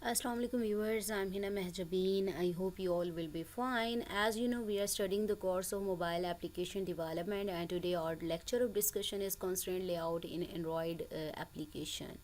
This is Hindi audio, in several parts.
Assalamu alaikum viewers, I'm Hina Mehjabeen. I hope you all will be fine. As you know, we are studying the course of mobile application development, and today our lecture of discussion is constraint layout in Android application.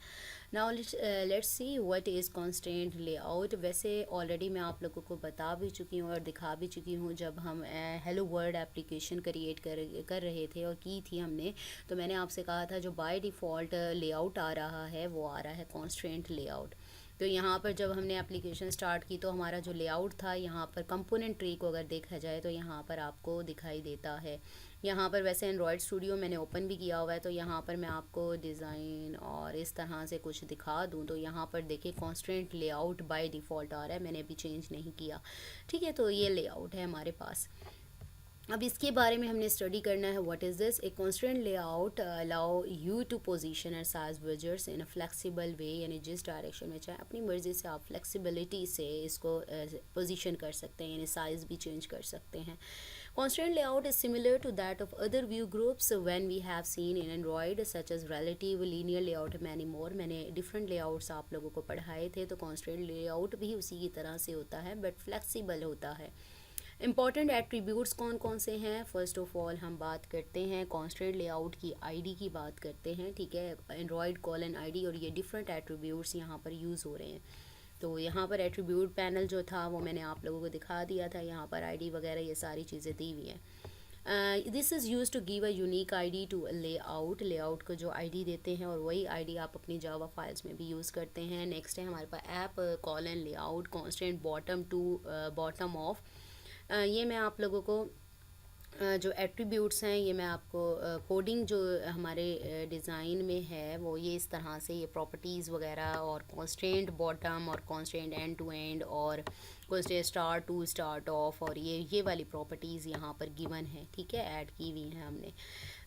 Now let's see what is constraint layout. वैसे ऑलरेडी मैं आप लोगों को बता भी चुकी हूँ और दिखा भी चुकी हूँ जब हम हेलो वर्ड एप्लीकेशन क्रिएट कर रहे थे और की थी हमने, तो मैंने आपसे कहा था जो बाय डिफ़ॉल्ट लेआउट आ रहा है वो आ रहा है constraint layout. तो यहाँ पर जब हमने एप्लीकेशन स्टार्ट की तो हमारा जो लेआउट था यहाँ पर कंपोनेंट ट्री को अगर देखा जाए तो यहाँ पर आपको दिखाई देता है। यहाँ पर वैसे एंड्रॉयड स्टूडियो मैंने ओपन भी किया हुआ है, तो यहाँ पर मैं आपको डिज़ाइन और इस तरह से कुछ दिखा दूँ तो यहाँ पर देखिए कॉन्स्टेंट लेआउट बाय डिफ़ॉल्ट आ रहा है, मैंने अभी चेंज नहीं किया। ठीक है, तो ये लेआउट है हमारे पास। अब इसके बारे में हमने स्टडी करना है। What is this? A constraint layout allow you to position and size विजर्स इन अ फ्लेक्सिबल वे, यानी जिस डायरेक्शन में चाहे अपनी मर्ज़ी से आप फ्लेक्सिबिलिटी से इसको पोजीशन कर सकते हैं, यानी साइज़ भी चेंज कर सकते हैं। Constraint layout is similar to that of other view groups when we have seen in Android such as relative, linear layout, many more. मैंने different layouts आप लोगों को पढ़ाए थे, तो constraint layout भी उसी की तरह से होता है but flexible होता है। इम्पॉर्टेंट एट्रीब्यूट्स कौन कौन से हैं? फ़र्स्ट ऑफ ऑल हम बात करते हैं कॉन्स्टेंट लेआउट की आईडी की बात करते हैं। ठीक है, एंड्रॉयड कॉलन आईडी, और ये डिफरेंट एट्रीब्यूट्स यहाँ पर यूज़ हो रहे हैं। तो यहाँ पर एट्रीब्यूट पैनल जो था वो मैंने आप लोगों को दिखा दिया था, यहाँ पर आईडी वगैरह ये सारी चीज़ें दी हुई हैं। This is use to give a unique ID to layout को जो आईडी देते हैं, और वही आईडी आप अपनी जावा फाइल्स में भी यूज़ करते हैं। नेक्स्ट है हमारे पास app colon layout constraint bottom to bottom of. ये मैं आप लोगों को जो एट्रीब्यूट्स हैं ये मैं आपको कोडिंग जो हमारे डिज़ाइन में है वो ये इस तरह से, ये प्रॉपर्टीज़ वगैरह और कॉन्स्टेंट बॉटम और कॉन्स्टेंट एंड टू एंड और constant start to start of, और ये वाली प्रॉपर्टीज़ यहाँ पर गिवन है। ठीक है, ऐड की हुई हैं हमने।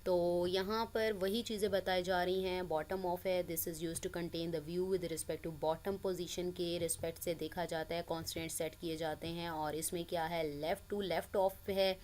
तो यहाँ पर वही चीज़ें बताई जा रही हैं। बॉटम ऑफ है, this is use to contain the view with respect to bottom position के रिस्पेक्ट से देखा जाता है, कॉन्स्टेंट सेट किए जाते हैं। और इसमें क्या है, लेफ़्ट टू लेफ़्ट ऑफ है।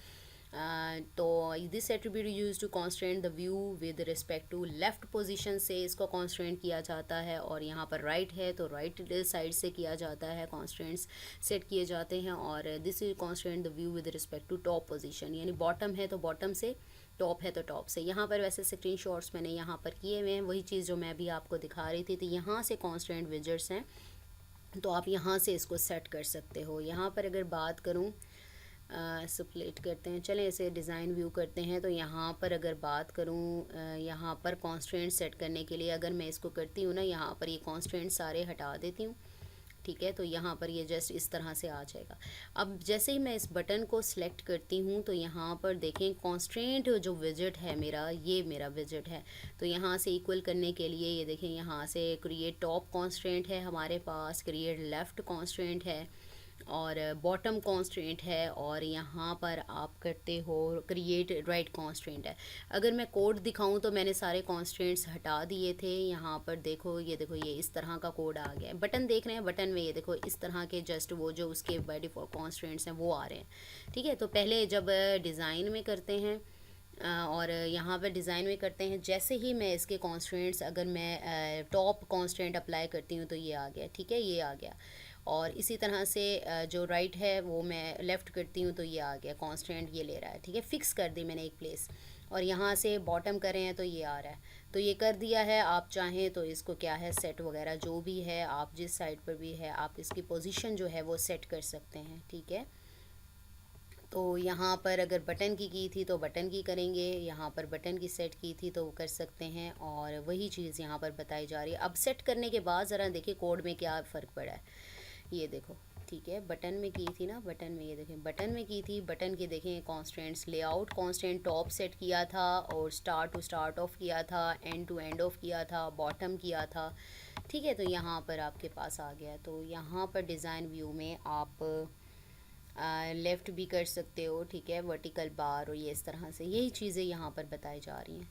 तो this attribute use to constant the view with respect to left position से इसको कॉन्स्टेंट किया जाता है। और यहाँ पर राइट है तो राइट साइड से किया जाता है, कॉन्स्टेंट्स सेट किए जाते हैं। और this is constant the view with respect to top position, यानी बॉटम है तो बॉटम से, टॉप है तो टॉप से। यहाँ पर वैसे स्क्रीन शॉट्स मैंने यहाँ पर किए हुए हैं, वही चीज़ जो मैं भी आपको दिखा रही थी। तो यहाँ से कॉन्स्टेंट विजर्स हैं, तो आप यहाँ से इसको सेट कर सकते हो। यहाँ पर अगर बात करूँ, स्प्लिट करते हैं, चलें इसे डिज़ाइन व्यू करते हैं। तो यहाँ पर अगर बात करूँ, यहाँ पर कॉन्स्टेंट सेट करने के लिए अगर मैं इसको करती हूँ ना, यहाँ पर ये कॉन्स्टेंट सारे हटा देती हूँ। ठीक है, तो यहाँ पर ये जस्ट इस तरह से आ जाएगा। अब जैसे ही मैं इस बटन को सिलेक्ट करती हूँ तो यहाँ पर देखें कॉन्स्टेंट जो विजिट है मेरा, ये मेरा विजिट है। तो यहाँ से इक्वल करने के लिए ये देखें, यहाँ से क्रिएट टॉप कॉन्स्टेंट है हमारे पास, क्रिएट लेफ़्ट कॉन्स्टेंट है और बॉटम कॉन्स्टेंट है, और यहाँ पर आप करते हो क्रिएट राइट कॉन्स्टेंट है। अगर मैं कोड दिखाऊं तो मैंने सारे कॉन्स्टेंट्स हटा दिए थे। यहाँ पर देखो, ये देखो ये इस तरह का कोड आ गया है। बटन देख रहे हैं, बटन में ये देखो इस तरह के जस्ट वो जो उसके बाय डिफ़ॉल्ट कॉन्स्टेंट्स हैं वो आ रहे हैं। ठीक है, तो पहले जब डिज़ाइन में करते हैं और यहाँ पर डिज़ाइन में करते हैं, जैसे ही मैं इसके कॉन्स्टेंट्स अगर मैं टॉप कॉन्स्टेंट अप्लाई करती हूँ तो ये आ गया। ठीक है, ये आ गया। और इसी तरह से जो राइट है वो मैं लेफ़्ट करती हूँ तो ये आ गया कांस्टेंट, ये ले रहा है। ठीक है, फिक्स कर दी मैंने एक प्लेस। और यहाँ से बॉटम करें हैं तो ये आ रहा है, तो ये कर दिया है। आप चाहें तो इसको क्या है, सेट वगैरह जो भी है, आप जिस साइड पर भी है आप इसकी पोजीशन जो है वो सेट कर सकते हैं। ठीक है, तो यहाँ पर अगर बटन की थी तो बटन की करेंगे, यहाँ पर बटन की सेट की थी तो कर सकते हैं, और वही चीज़ यहाँ पर बताई जा रही है। अब सेट करने के बाद ज़रा देखिए कोड में क्या फ़र्क पड़ा है, ये देखो। ठीक है, बटन में की थी ना, बटन में ये देखें, बटन में की थी, बटन के देखें constants, layout constant top set किया था, और स्टार्ट टू स्टार्ट ऑफ किया था, एंड टू एंड ऑफ किया था, बॉटम किया था। ठीक है, तो यहाँ पर आपके पास आ गया। तो यहाँ पर डिज़ाइन व्यू में आप लेफ़्ट भी कर सकते हो। ठीक है, वर्टिकल बार और ये इस तरह से, यही चीज़ें यहाँ पर बताई जा रही हैं।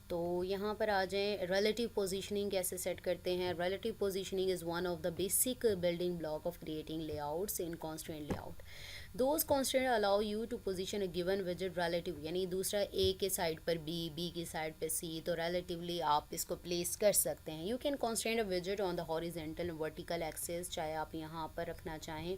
तो यहाँ पर आ जाएं, रिलेटिव पोजीशनिंग कैसे सेट करते हैं। Relative positioning is one of the basic building block of creating layouts in constraint layout. Those constraints allow you to position a given विजेट रिलेटिव, यानी दूसरा ए के साइड पर बी, बी की साइड पर सी, तो रिलेटिवली आप इसको प्लेस कर सकते हैं। यू कैन कॉन्स्टेंट अ विजेट on the horizontal vertical axes, चाहे आप यहाँ पर रखना चाहें,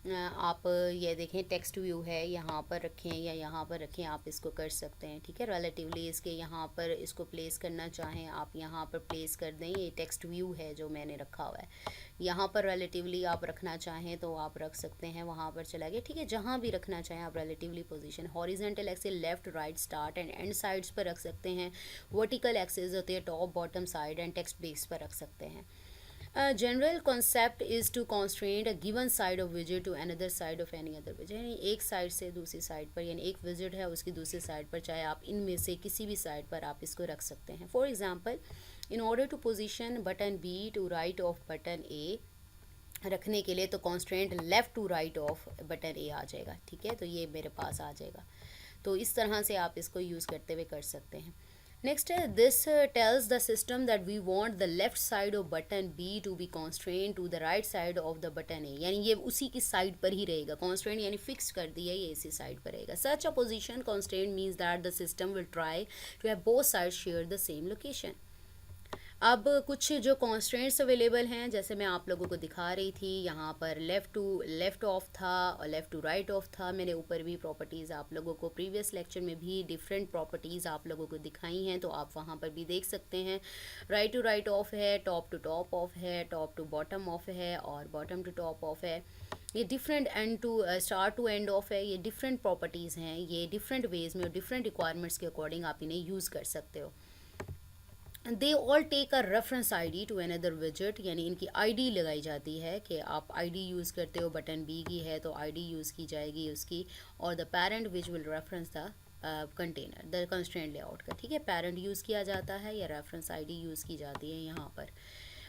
आप ये देखें टेक्स्ट व्यू है, यहाँ पर रखें या यहाँ पर रखें, आप इसको कर सकते हैं। ठीक है, रिलेटिवली इसके यहाँ पर इसको प्लेस करना चाहें आप यहाँ पर प्लेस कर दें। ये टेक्स्ट व्यू है जो मैंने रखा हुआ है, यहाँ पर रिलेटिवली आप रखना चाहें तो आप रख सकते हैं, वहाँ पर चला गया। ठीक है, जहाँ भी रखना चाहें आप relatively position. Horizontal axis left right start and and sides पर रख सकते हैं। वर्टिकल एक्सिस होते हैं top bottom side and text base पर रख सकते हैं। A general concept is to constrain a given side of widget to another side of any other widget, यानी एक साइड से दूसरी साइड पर, यानी एक widget है उसकी दूसरी साइड पर, चाहे आप इनमें से किसी भी साइड पर आप इसको रख सकते हैं। For example, in order to position button B to right of button A रखने के लिए तो constraint left to right of button A आ जाएगा। ठीक है, तो ये मेरे पास आ जाएगा। तो इस तरह से आप इसको यूज़ करते हुए कर सकते हैं। नेक्स्ट है, this tells the system that we want the left side of button B to be constraint to the right side of the button A, यानी ये उसी की साइड पर ही रहेगा। कॉन्स्ट्रेंट यानी फिक्स कर दिया, ये इसी साइड पर रहेगा। Such a position constraint means that the system will try to have both side share the same location. अब कुछ जो कॉन्स्टेंट्स अवेलेबल हैं, जैसे मैं आप लोगों को दिखा रही थी, यहाँ पर लेफ़्ट ऑफ था और लेफ़्ट टू राइट ऑफ था। मैंने ऊपर भी प्रॉपर्टीज़ आप लोगों को प्रीवियस लेक्चर में भी डिफरेंट प्रॉपर्टीज़ आप लोगों को दिखाई हैं, तो आप वहाँ पर भी देख सकते हैं। राइट टू राइट ऑफ है, टॉप टू टॉप ऑफ है, टॉप टू बॉटम ऑफ है और बॉटम टू टॉप ऑफ है। ये different end to start to end of है। ये डिफरेंट प्रॉपर्टीज़ हैं, ये डिफरेंट वेज़ में और डिफरेंट रिक्वायरमेंट्स के अकॉर्डिंग आप इन्हें यूज़ कर सकते हो। They all take a reference ID to another विजेट, यानी इनकी आईडी लगाई जाती है कि आप आईडी यूज़ करते हो, बटन बी की है तो आईडी यूज़ की जाएगी उसकी, और the parent which will reference the container the constraint layout का। ठीक है, पेरेंट यूज़ किया जाता है या रेफरेंस आईडी यूज़ की जाती है। यहाँ पर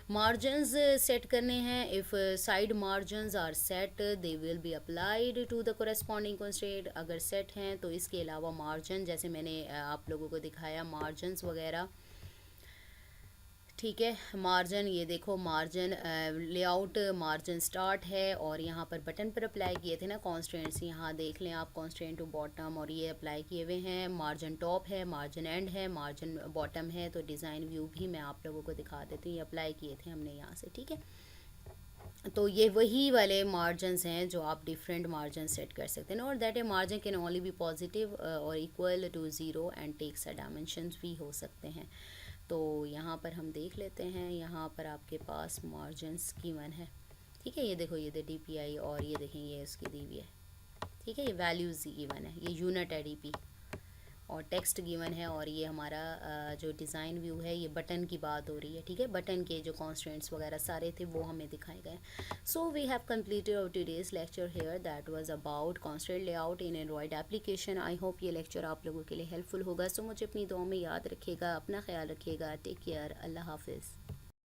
मार्जिनस सेट करने हैं। If side margins are set they will be applied to the corresponding constraint. अगर सेट हैं तो इसके अलावा मार्जिन, जैसे मैंने आप लोगों को दिखाया मार्जिनस वगैरह। ठीक है, मार्जिन ये देखो, मार्जिन लेआउट मार्जिन स्टार्ट है और यहाँ पर बटन पर अप्लाई किए थे ना कॉन्स्टेंट्स, यहाँ देख लें आप कॉन्स्टेंट टू बॉटम, और ये अप्लाई किए हुए हैं। मार्जिन टॉप है, मार्जिन एंड है, मार्जिन बॉटम है। तो डिज़ाइन व्यू भी मैं आप लोगों को दिखा देती हूँ, ये अप्लाई किए थे हमने यहाँ से। ठीक है, तो ये वही वाले मार्जिनस हैं जो आप डिफरेंट मार्जिन सेट कर सकते हैं। और that a margin can only be positive और equal to zero and takes a dimensions भी हो सकते हैं। तो यहाँ पर हम देख लेते हैं, यहाँ पर आपके पास मार्जिनस गिवन है। ठीक है, ये देखो, ये दे DPI और ये देखें ये इसकी दी हुई है। ठीक है, ये वैल्यूज़ गिवन है, ये यूनिट है DP और टेक्स्ट गिवन है, और ये हमारा जो डिज़ाइन व्यू है, ये बटन की बात हो रही है। ठीक है, बटन के जो कॉन्स्टेंट्स वगैरह सारे थे वो हमें दिखाए गए। So we have completed our today's lecture here, that was about constant layout in Android application. I hope ये लेक्चर आप लोगों के लिए हेल्पफुल होगा। सो मुझे अपनी दुआ में याद रखिएगा, अपना ख्याल रखिएगा। टेक केयर, अल्लाह हाफिज़।